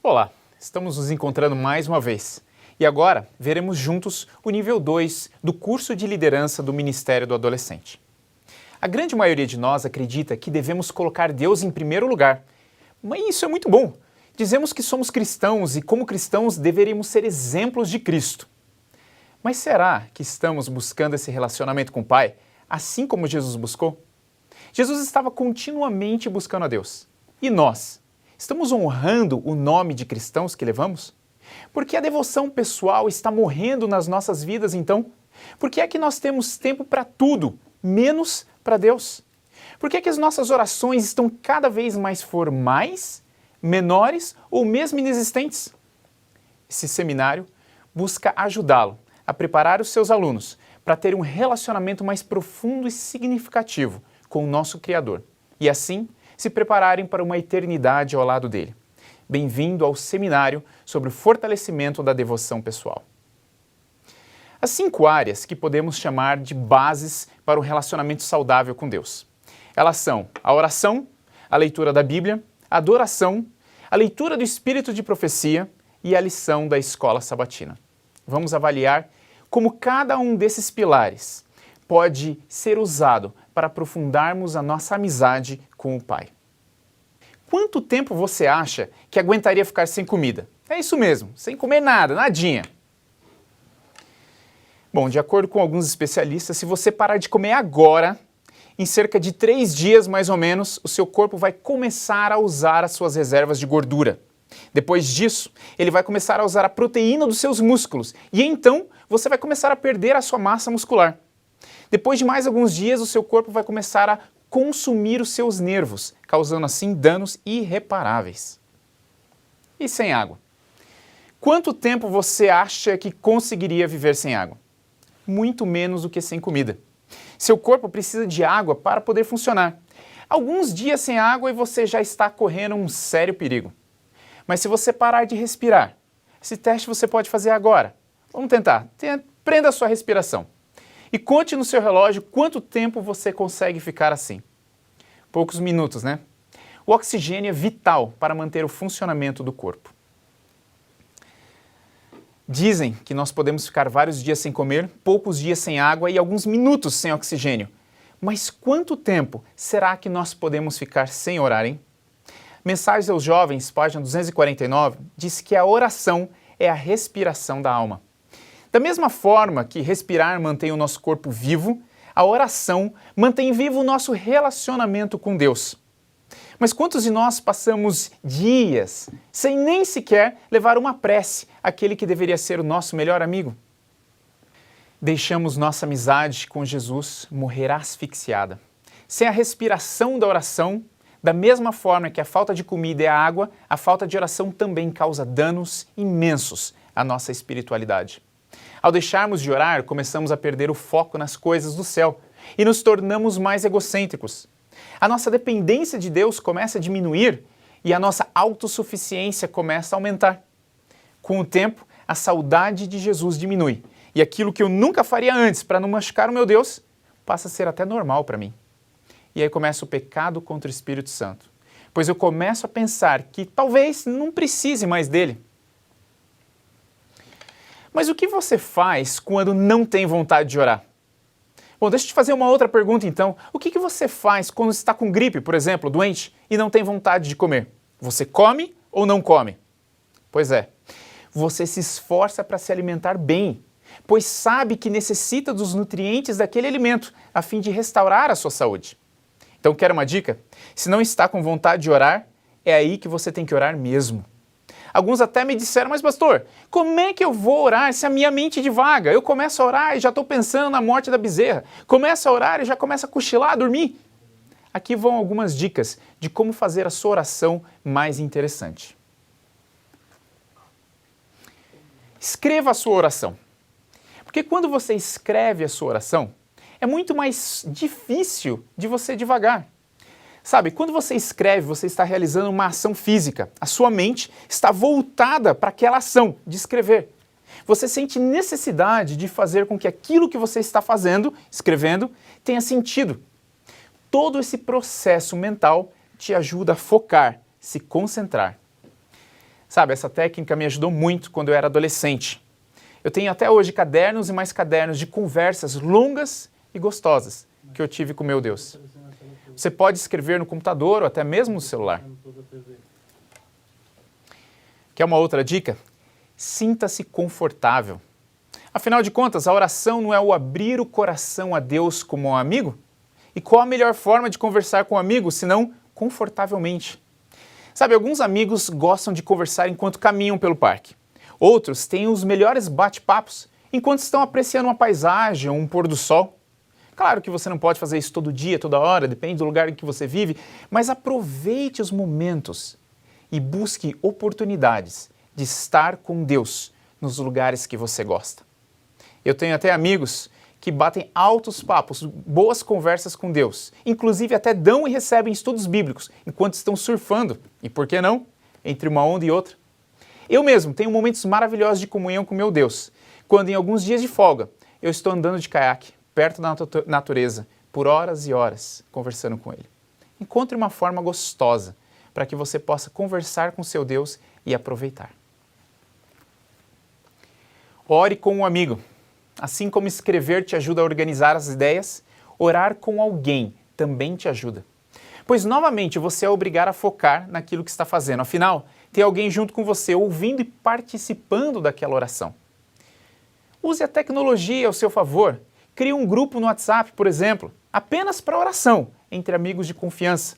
Olá, estamos nos encontrando mais uma vez. E agora veremos juntos o nível 2 do curso de liderança do Ministério do Adolescente. A grande maioria de nós acredita que devemos colocar Deus em primeiro lugar. Mas isso é muito bom. Dizemos que somos cristãos e, como cristãos, deveríamos ser exemplos de Cristo. Mas será que estamos buscando esse relacionamento com o Pai, assim como Jesus buscou? Jesus estava continuamente buscando a Deus. E nós? Estamos honrando o nome de cristãos que levamos? Por que a devoção pessoal está morrendo nas nossas vidas, então? Por que é que nós temos tempo para tudo, menos para Deus? Por que é que as nossas orações estão cada vez mais formais, menores ou mesmo inexistentes? Esse seminário busca ajudá-lo a preparar os seus alunos para ter um relacionamento mais profundo e significativo com o nosso Criador e assim se prepararem para uma eternidade ao lado dele. Bem-vindo ao seminário sobre o fortalecimento da devoção pessoal. As 5 áreas que podemos chamar de bases para um relacionamento saudável com Deus. Elas são a oração, a leitura da Bíblia, a adoração, a leitura do Espírito de profecia e a lição da escola sabatina. Vamos avaliar como cada um desses pilares pode ser usado para aprofundarmos a nossa amizade com o Pai. Quanto tempo você acha que aguentaria ficar sem comida? É isso mesmo, sem comer nada, nadinha. Bom, de acordo com alguns especialistas, se você parar de comer agora, em cerca de 3 dias mais ou menos, o seu corpo vai começar a usar as suas reservas de gordura. Depois disso, ele vai começar a usar a proteína dos seus músculos e então você vai começar a perder a sua massa muscular. Depois de mais alguns dias, o seu corpo vai começar a consumir os seus nervos, causando assim danos irreparáveis. E sem água? Quanto tempo você acha que conseguiria viver sem água? Muito menos do que sem comida. Seu corpo precisa de água para poder funcionar. Alguns dias sem água e você já está correndo um sério perigo. Mas se você parar de respirar, esse teste você pode fazer agora. Vamos tentar. Prenda a sua respiração. E conte no seu relógio quanto tempo você consegue ficar assim. Poucos minutos, né? O oxigênio é vital para manter o funcionamento do corpo. Dizem que nós podemos ficar vários dias sem comer, poucos dias sem água e alguns minutos sem oxigênio. Mas quanto tempo será que nós podemos ficar sem orar, hein? Mensagens aos Jovens, página 249, diz que a oração é a respiração da alma. Da mesma forma que respirar mantém o nosso corpo vivo, a oração mantém vivo o nosso relacionamento com Deus. Mas quantos de nós passamos dias sem nem sequer levar uma prece àquele que deveria ser o nosso melhor amigo? Deixamos nossa amizade com Jesus morrer asfixiada. Sem a respiração da oração, da mesma forma que a falta de comida e a água, a falta de oração também causa danos imensos à nossa espiritualidade. Ao deixarmos de orar, começamos a perder o foco nas coisas do céu e nos tornamos mais egocêntricos. A nossa dependência de Deus começa a diminuir e a nossa autossuficiência começa a aumentar. Com o tempo, a saudade de Jesus diminui e aquilo que eu nunca faria antes para não machucar o meu Deus passa a ser até normal para mim. E aí começa o pecado contra o Espírito Santo, pois eu começo a pensar que talvez não precise mais dele. Mas o que você faz quando não tem vontade de orar? Bom, deixa eu te fazer uma outra pergunta então. O que você faz quando está com gripe, por exemplo, doente, e não tem vontade de comer? Você come ou não come? Pois é, você se esforça para se alimentar bem, pois sabe que necessita dos nutrientes daquele alimento, a fim de restaurar a sua saúde. Então, quer uma dica? Se não está com vontade de orar, é aí que você tem que orar mesmo. Alguns até me disseram, mas pastor, como é que eu vou orar se a minha mente divaga? Eu começo a orar e já estou pensando na morte da bezerra. Começo a orar e já começo a cochilar, a dormir. Aqui vão algumas dicas de como fazer a sua oração mais interessante. Escreva a sua oração. Porque quando você escreve a sua oração, é muito mais difícil de você divagar. Sabe, quando você escreve, você está realizando uma ação física. A sua mente está voltada para aquela ação de escrever. Você sente necessidade de fazer com que aquilo que você está fazendo, escrevendo, tenha sentido. Todo esse processo mental te ajuda a focar, se concentrar. Sabe, essa técnica me ajudou muito quando eu era adolescente. Eu tenho até hoje cadernos e mais cadernos de conversas longas e gostosas que eu tive com meu Deus. Você pode escrever no computador ou até mesmo no celular. Quer uma outra dica? Sinta-se confortável. Afinal de contas, a oração não é o abrir o coração a Deus como um amigo? E qual a melhor forma de conversar com um amigo, senão confortavelmente? Sabe, alguns amigos gostam de conversar enquanto caminham pelo parque. Outros têm os melhores bate-papos enquanto estão apreciando uma paisagem ou um pôr do sol. Claro que você não pode fazer isso todo dia, toda hora, depende do lugar em que você vive, mas aproveite os momentos e busque oportunidades de estar com Deus nos lugares que você gosta. Eu tenho até amigos que batem altos papos, boas conversas com Deus, inclusive até dão e recebem estudos bíblicos enquanto estão surfando, e por que não, entre uma onda e outra. Eu mesmo tenho momentos maravilhosos de comunhão com meu Deus, quando em alguns dias de folga eu estou andando de caiaque, perto da natureza, por horas e horas, conversando com Ele. Encontre uma forma gostosa para que você possa conversar com seu Deus e aproveitar. Ore com um amigo. Assim como escrever te ajuda a organizar as ideias, orar com alguém também te ajuda. Pois, novamente, você é obrigado a focar naquilo que está fazendo. Afinal, tem alguém junto com você, ouvindo e participando daquela oração. Use a tecnologia ao seu favor. Crie um grupo no WhatsApp, por exemplo, apenas para oração, entre amigos de confiança.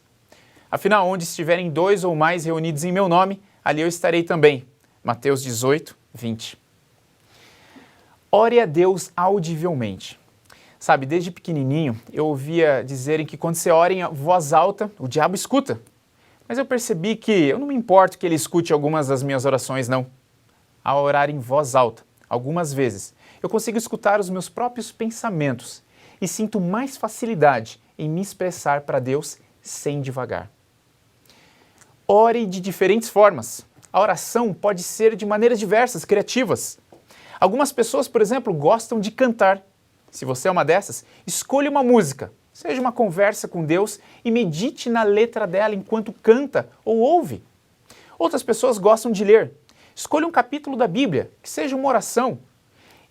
Afinal, onde estiverem 2 ou mais reunidos em meu nome, ali eu estarei também. Mateus 18, 20. Ore a Deus audivelmente. Sabe, desde pequenininho eu ouvia dizerem que quando você ora em voz alta, o diabo escuta. Mas eu percebi que eu não me importo que ele escute algumas das minhas orações, não. Ao orar em voz alta, algumas vezes, eu consigo escutar os meus próprios pensamentos e sinto mais facilidade em me expressar para Deus sem devagar. Ore de diferentes formas. A oração pode ser de maneiras diversas, criativas. Algumas pessoas, por exemplo, gostam de cantar. Se você é uma dessas, escolha uma música, seja uma conversa com Deus e medite na letra dela enquanto canta ou ouve. Outras pessoas gostam de ler. Escolha um capítulo da Bíblia, que seja uma oração,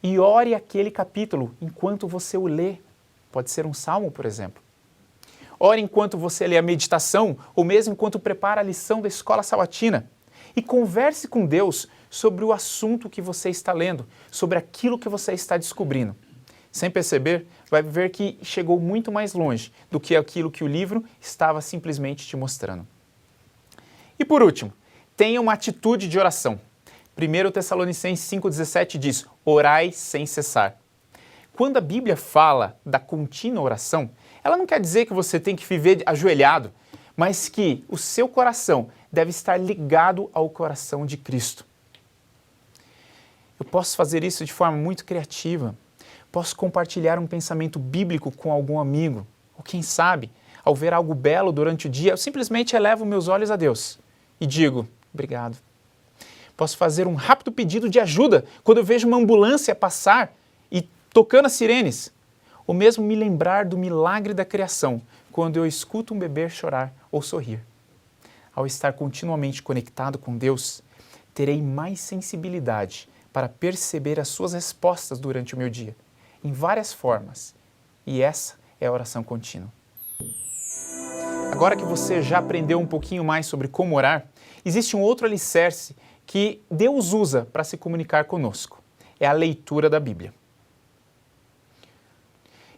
e ore aquele capítulo enquanto você o lê. Pode ser um salmo, por exemplo. Ore enquanto você lê a meditação ou mesmo enquanto prepara a lição da escola sabatina. E converse com Deus sobre o assunto que você está lendo, sobre aquilo que você está descobrindo. Sem perceber, vai ver que chegou muito mais longe do que aquilo que o livro estava simplesmente te mostrando. E por último, tenha uma atitude de oração. 1 Tessalonicenses 5,17 diz, orai sem cessar. Quando a Bíblia fala da contínua oração, ela não quer dizer que você tem que viver ajoelhado, mas que o seu coração deve estar ligado ao coração de Cristo. Eu posso fazer isso de forma muito criativa. Posso compartilhar um pensamento bíblico com algum amigo. Ou quem sabe, ao ver algo belo durante o dia, eu simplesmente elevo meus olhos a Deus e digo, obrigado. Posso fazer um rápido pedido de ajuda quando eu vejo uma ambulância passar e tocando as sirenes. Ou mesmo me lembrar do milagre da criação, quando eu escuto um bebê chorar ou sorrir. Ao estar continuamente conectado com Deus, terei mais sensibilidade para perceber as suas respostas durante o meu dia, em várias formas. E essa é a oração contínua. Agora que você já aprendeu um pouquinho mais sobre como orar, existe um outro alicerce que Deus usa para se comunicar conosco. É a leitura da Bíblia.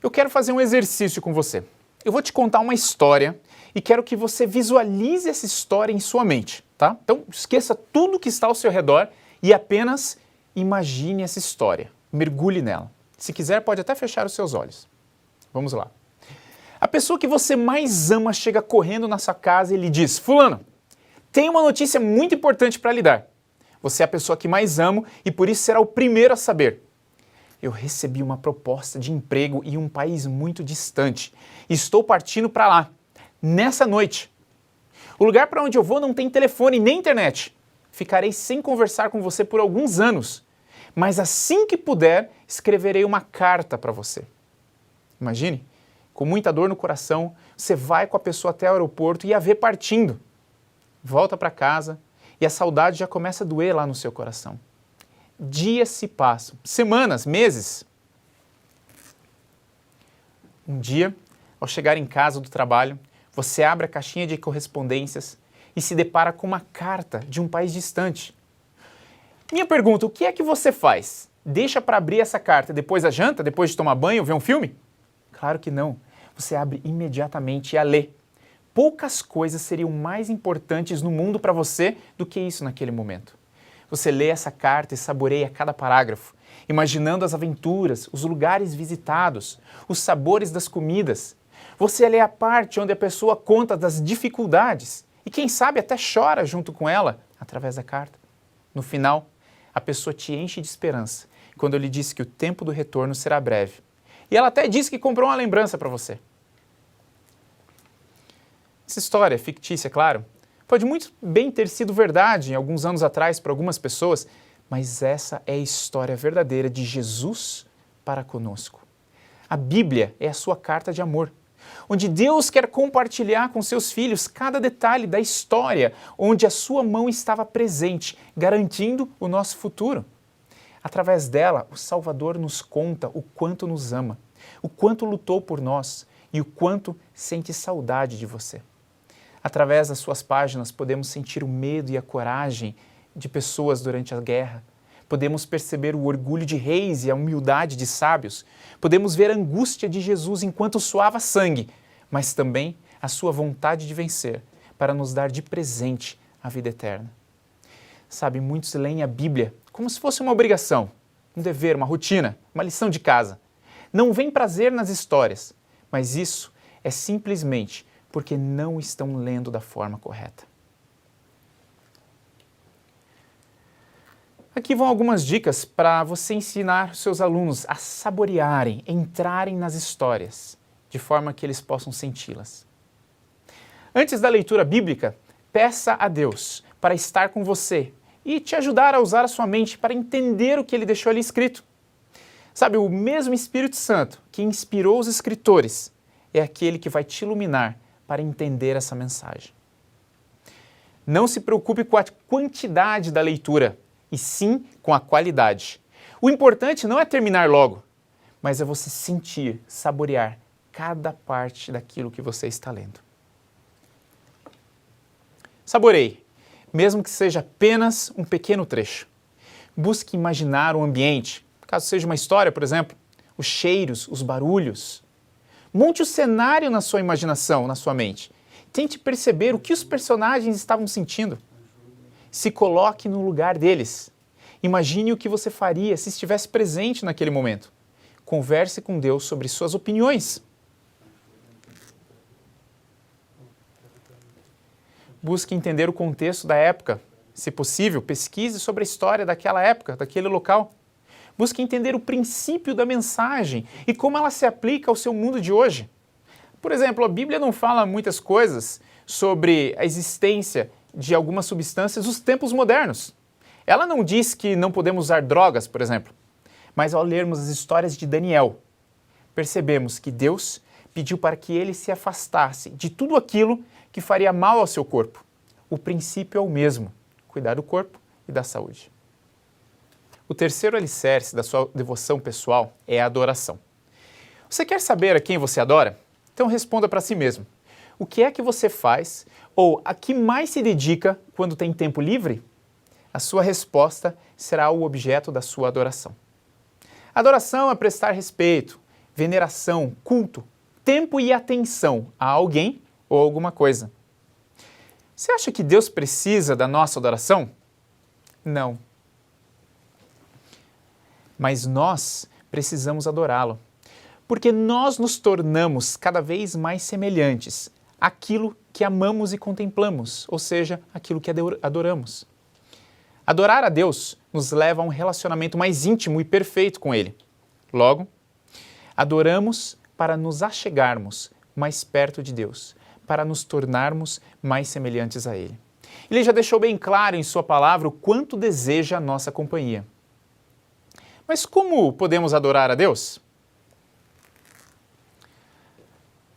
Eu quero fazer um exercício com você. Eu vou te contar uma história e quero que você visualize essa história em sua mente, tá? Então, esqueça tudo que está ao seu redor e apenas imagine essa história. Mergulhe nela. Se quiser, pode até fechar os seus olhos. Vamos lá. A pessoa que você mais ama chega correndo na sua casa e lhe diz, fulano, tem uma notícia muito importante para lhe dar. Você é a pessoa que mais amo e por isso será o primeiro a saber. Eu recebi uma proposta de emprego em um país muito distante. Estou partindo para lá, nessa noite. O lugar para onde eu vou não tem telefone nem internet. Ficarei sem conversar com você por alguns anos. Mas assim que puder, escreverei uma carta para você. Imagine, com muita dor no coração, você vai com a pessoa até o aeroporto e a vê partindo. Volta para casa e a saudade já começa a doer lá no seu coração. Dias se passam, semanas, meses. Um dia, ao chegar em casa do trabalho, você abre a caixinha de correspondências e se depara com uma carta de um país distante. Minha pergunta, o que é que você faz? Deixa para abrir essa carta depois da janta, depois de tomar banho, ver um filme? Claro que não. Você abre imediatamente e a lê. Poucas coisas seriam mais importantes no mundo para você do que isso naquele momento. Você lê essa carta e saboreia cada parágrafo, imaginando as aventuras, os lugares visitados, os sabores das comidas. Você lê a parte onde a pessoa conta das dificuldades e, quem sabe, até chora junto com ela através da carta. No final, a pessoa te enche de esperança quando lhe diz que o tempo do retorno será breve. E ela até diz que comprou uma lembrança para você. Essa história, fictícia, claro, pode muito bem ter sido verdade alguns anos atrás para algumas pessoas, mas essa é a história verdadeira de Jesus para conosco. A Bíblia é a sua carta de amor, onde Deus quer compartilhar com seus filhos cada detalhe da história, onde a sua mão estava presente, garantindo o nosso futuro. Através dela, o Salvador nos conta o quanto nos ama, o quanto lutou por nós e o quanto sente saudade de você. Através das suas páginas, podemos sentir o medo e a coragem de pessoas durante a guerra. Podemos perceber o orgulho de reis e a humildade de sábios. Podemos ver a angústia de Jesus enquanto suava sangue, mas também a sua vontade de vencer, para nos dar de presente a vida eterna. Sabe, muitos leem a Bíblia como se fosse uma obrigação, um dever, uma rotina, uma lição de casa. Não vem prazer nas histórias, mas isso é simplesmente porque não estão lendo da forma correta. Aqui vão algumas dicas para você ensinar seus alunos a saborearem, entrarem nas histórias, de forma que eles possam senti-las. Antes da leitura bíblica, peça a Deus para estar com você e te ajudar a usar a sua mente para entender o que Ele deixou ali escrito. Sabe, o mesmo Espírito Santo que inspirou os escritores é aquele que vai te iluminar para entender essa mensagem. Não se preocupe com a quantidade da leitura, e sim com a qualidade. O importante não é terminar logo, mas é você sentir, saborear cada parte daquilo que você está lendo. Saboreie, mesmo que seja apenas um pequeno trecho. Busque imaginar o ambiente, caso seja uma história, por exemplo, os cheiros, os barulhos. Monte o cenário na sua imaginação, na sua mente. Tente perceber o que os personagens estavam sentindo. Se coloque no lugar deles. Imagine o que você faria se estivesse presente naquele momento. Converse com Deus sobre suas opiniões. Busque entender o contexto da época. Se possível, pesquise sobre a história daquela época, daquele local. Busque entender o princípio da mensagem e como ela se aplica ao seu mundo de hoje. Por exemplo, a Bíblia não fala muitas coisas sobre a existência de algumas substâncias dos tempos modernos. Ela não diz que não podemos usar drogas, por exemplo. Mas ao lermos as histórias de Daniel, percebemos que Deus pediu para que ele se afastasse de tudo aquilo que faria mal ao seu corpo. O princípio é o mesmo, cuidar do corpo e da saúde. O terceiro alicerce da sua devoção pessoal é a adoração. Você quer saber a quem você adora? Então responda para si mesmo. O que é que você faz ou a que mais se dedica quando tem tempo livre? A sua resposta será o objeto da sua adoração. Adoração é prestar respeito, veneração, culto, tempo e atenção a alguém ou alguma coisa. Você acha que Deus precisa da nossa adoração? Não. Mas nós precisamos adorá-lo, porque nós nos tornamos cada vez mais semelhantes àquilo que amamos e contemplamos, ou seja, aquilo que adoramos. Adorar a Deus nos leva a um relacionamento mais íntimo e perfeito com Ele. Logo, adoramos para nos achegarmos mais perto de Deus, para nos tornarmos mais semelhantes a Ele. Ele já deixou bem claro em sua palavra o quanto deseja a nossa companhia. Mas como podemos adorar a Deus?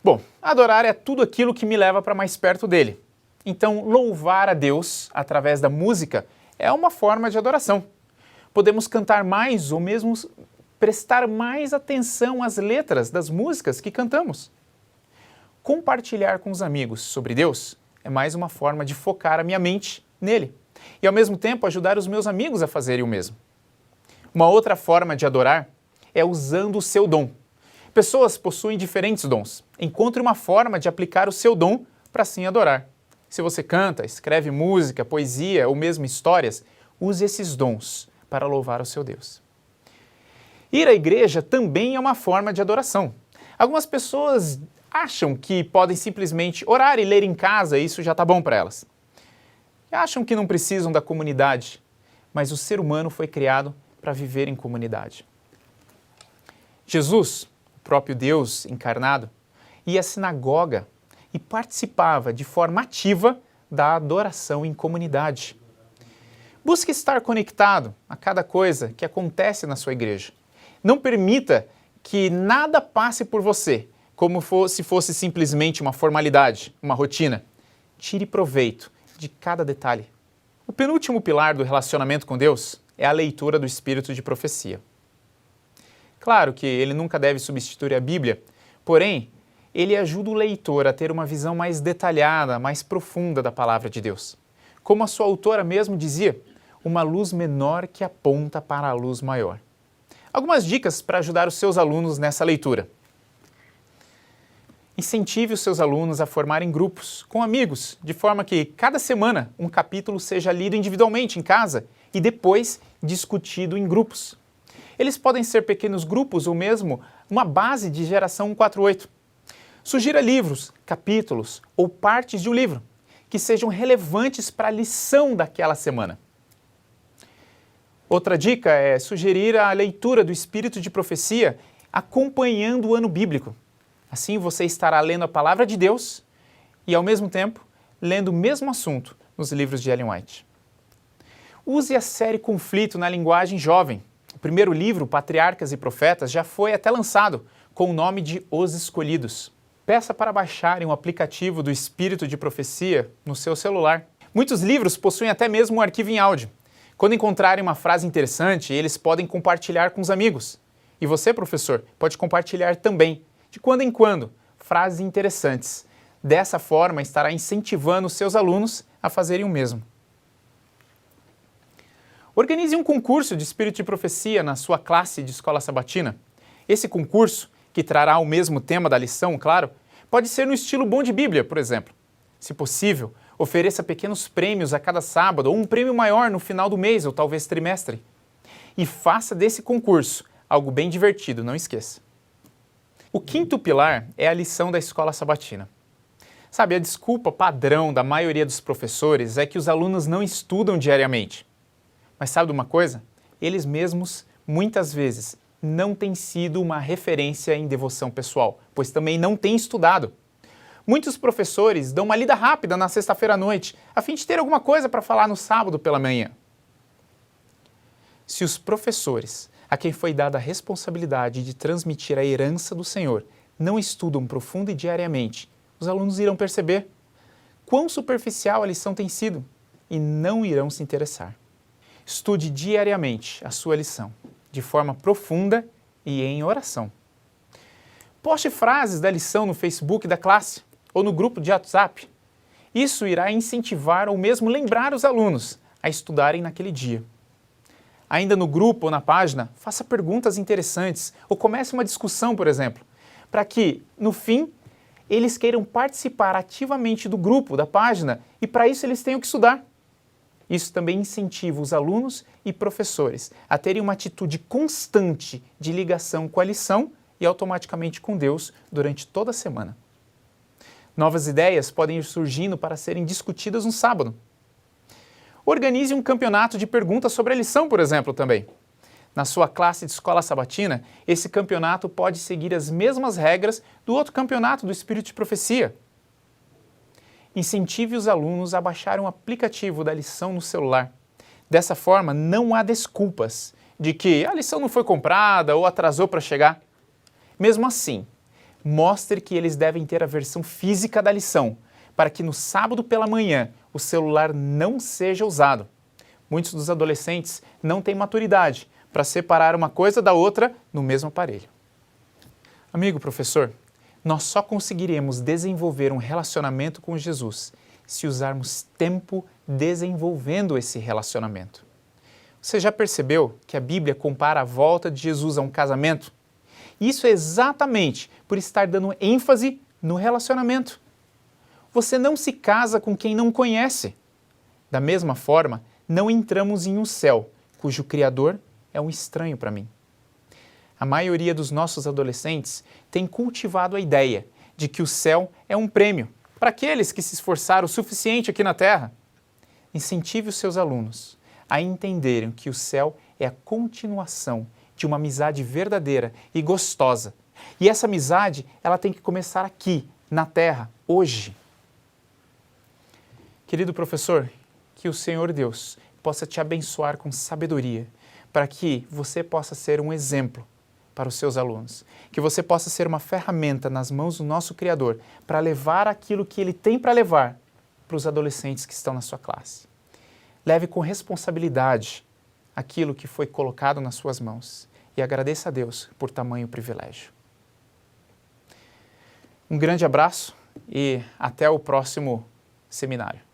Bom, adorar é tudo aquilo que me leva para mais perto dele. Então, louvar a Deus através da música é uma forma de adoração. Podemos cantar mais ou mesmo prestar mais atenção às letras das músicas que cantamos. Compartilhar com os amigos sobre Deus é mais uma forma de focar a minha mente nele e, ao mesmo tempo, ajudar os meus amigos a fazerem o mesmo. Uma outra forma de adorar é usando o seu dom. Pessoas possuem diferentes dons. Encontre uma forma de aplicar o seu dom para assim adorar. Se você canta, escreve música, poesia ou mesmo histórias, use esses dons para louvar o seu Deus. Ir à igreja também é uma forma de adoração. Algumas pessoas acham que podem simplesmente orar e ler em casa e isso já está bom para elas. Acham que não precisam da comunidade, mas o ser humano foi criado para viver em comunidade. Jesus, o próprio Deus encarnado, ia à sinagoga e participava de forma ativa da adoração em comunidade. Busque estar conectado a cada coisa que acontece na sua igreja. Não permita que nada passe por você, como se fosse simplesmente uma formalidade, uma rotina. Tire proveito de cada detalhe. O penúltimo pilar do relacionamento com Deus é a leitura do espírito de profecia. Claro que ele nunca deve substituir a Bíblia, porém, ele ajuda o leitor a ter uma visão mais detalhada, mais profunda da palavra de Deus. Como a sua autora mesmo dizia, uma luz menor que aponta para a luz maior. Algumas dicas para ajudar os seus alunos nessa leitura. Incentive os seus alunos a formarem grupos com amigos, de forma que cada semana um capítulo seja lido individualmente em casa e depois discutido em grupos. Eles podem ser pequenos grupos ou mesmo uma base de geração 148. Sugira livros, capítulos ou partes de um livro que sejam relevantes para a lição daquela semana. Outra dica é sugerir a leitura do Espírito de Profecia acompanhando o ano bíblico. Assim você estará lendo a palavra de Deus e, ao mesmo tempo, lendo o mesmo assunto nos livros de Ellen White. Use a série Conflito na linguagem jovem. O primeiro livro, Patriarcas e Profetas, já foi até lançado com o nome de Os Escolhidos. Peça para baixarem o aplicativo do Espírito de Profecia no seu celular. Muitos livros possuem até mesmo um arquivo em áudio. Quando encontrarem uma frase interessante, eles podem compartilhar com os amigos. E você, professor, pode compartilhar também, de quando em quando, frases interessantes. Dessa forma, estará incentivando os seus alunos a fazerem o mesmo. Organize um concurso de Espírito de Profecia na sua classe de escola sabatina. Esse concurso, que trará o mesmo tema da lição, claro, pode ser no estilo Bom de Bíblia, por exemplo. Se possível, ofereça pequenos prêmios a cada sábado ou um prêmio maior no final do mês ou talvez trimestre. E faça desse concurso algo bem divertido, não esqueça. O quinto pilar é a lição da escola sabatina. Sabe, a desculpa padrão da maioria dos professores é que os alunos não estudam diariamente. Mas sabe de uma coisa? Eles mesmos, muitas vezes, não têm sido uma referência em devoção pessoal, pois também não têm estudado. Muitos professores dão uma lida rápida na sexta-feira à noite, a fim de ter alguma coisa para falar no sábado pela manhã. Se os professores, a quem foi dada a responsabilidade de transmitir a herança do Senhor, não estudam profundo e diariamente, os alunos irão perceber quão superficial a lição tem sido e não irão se interessar. Estude diariamente a sua lição, de forma profunda e em oração. Poste frases da lição no Facebook da classe ou no grupo de WhatsApp. Isso irá incentivar ou mesmo lembrar os alunos a estudarem naquele dia. Ainda no grupo ou na página, faça perguntas interessantes ou comece uma discussão, por exemplo, para que, no fim, eles queiram participar ativamente do grupo, da página, e para isso eles tenham que estudar. Isso também incentiva os alunos e professores a terem uma atitude constante de ligação com a lição e automaticamente com Deus durante toda a semana. Novas ideias podem ir surgindo para serem discutidas no sábado. Organize um campeonato de perguntas sobre a lição, por exemplo, também. Na sua classe de escola sabatina, esse campeonato pode seguir as mesmas regras do outro campeonato do Espírito de Profecia. Incentive os alunos a baixar um aplicativo da lição no celular. Dessa forma, não há desculpas de que a lição não foi comprada ou atrasou para chegar. Mesmo assim, mostre que eles devem ter a versão física da lição, para que no sábado pela manhã o celular não seja usado. Muitos dos adolescentes não têm maturidade para separar uma coisa da outra no mesmo aparelho. Amigo professor, nós só conseguiremos desenvolver um relacionamento com Jesus se usarmos tempo desenvolvendo esse relacionamento. Você já percebeu que a Bíblia compara a volta de Jesus a um casamento? Isso é exatamente por estar dando ênfase no relacionamento. Você não se casa com quem não conhece. Da mesma forma, não entramos em um céu cujo Criador é um estranho para mim. A maioria dos nossos adolescentes tem cultivado a ideia de que o céu é um prêmio para aqueles que se esforçaram o suficiente aqui na Terra. Incentive os seus alunos a entenderem que o céu é a continuação de uma amizade verdadeira e gostosa. E essa amizade, ela tem que começar aqui, na Terra, hoje. Querido professor, que o Senhor Deus possa te abençoar com sabedoria, para que você possa ser um exemplo para os seus alunos, que você possa ser uma ferramenta nas mãos do nosso Criador para levar aquilo que Ele tem para levar para os adolescentes que estão na sua classe. Leve com responsabilidade aquilo que foi colocado nas suas mãos e agradeça a Deus por tamanho privilégio. Um grande abraço e até o próximo seminário.